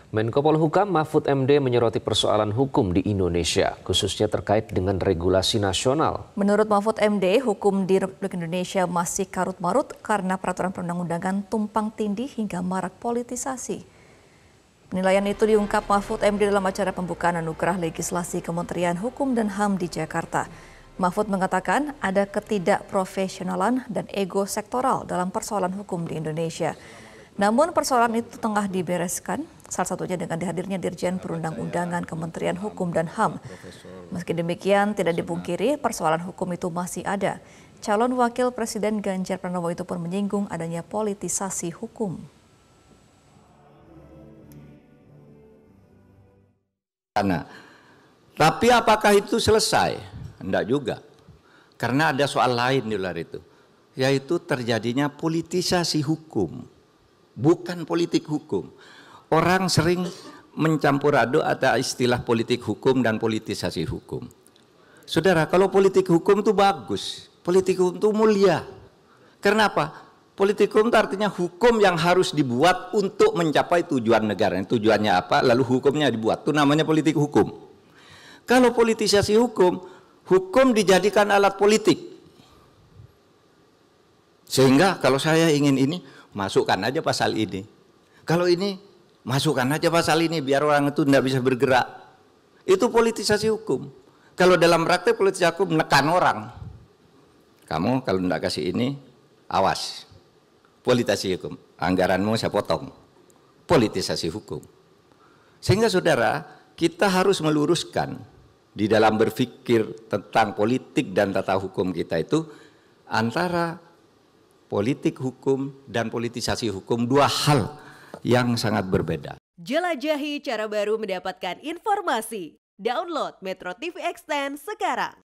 Menko Polhukam Mahfud MD menyoroti persoalan hukum di Indonesia, khususnya terkait dengan regulasi nasional. Menurut Mahfud MD, hukum di Republik Indonesia masih karut-marut karena peraturan perundang-undangan tumpang tindih hingga marak politisasi. Penilaian itu diungkap Mahfud MD dalam acara pembukaan anugerah legislasi Kementerian Hukum dan HAM di Jakarta. Mahfud mengatakan ada ketidakprofesionalan dan ego sektoral dalam persoalan hukum di Indonesia. Namun persoalan itu tengah dibereskan, salah satunya dengan dihadirnya Dirjen Perundang-undangan Kementerian Hukum dan HAM. Meski demikian, tidak dipungkiri persoalan hukum itu masih ada. Calon Wakil Presiden Ganjar Pranowo itu pun menyinggung adanya politisasi hukum. Tapi apakah itu selesai? Enggak juga. Karena ada soal lain di luar itu, yaitu terjadinya politisasi hukum. Bukan politik hukum. Orang sering mencampur aduk ada istilah politik hukum dan politisasi hukum. Saudara, kalau politik hukum itu bagus. Politik hukum itu mulia. Kenapa? Politik hukum itu artinya hukum yang harus dibuat untuk mencapai tujuan negara. Tujuannya apa? Lalu hukumnya dibuat. Itu namanya politik hukum. Kalau politisasi hukum, hukum dijadikan alat politik. Sehingga kalau saya ingin ini, masukkan aja pasal ini. Kalau ini, masukkan aja pasal ini biar orang itu tidak bisa bergerak. Itu politisasi hukum. Kalau dalam praktek politisasi hukum menekan orang. Kamu kalau tidak kasih ini, awas. Politisasi hukum. Anggaranmu saya potong. Politisasi hukum. Sehingga saudara, kita harus meluruskan di dalam berpikir tentang politik dan tata hukum kita itu antara politik hukum dan politisasi hukum, dua hal yang sangat berbeda. Jelajahi cara baru mendapatkan informasi. Download Metro TV Extend sekarang.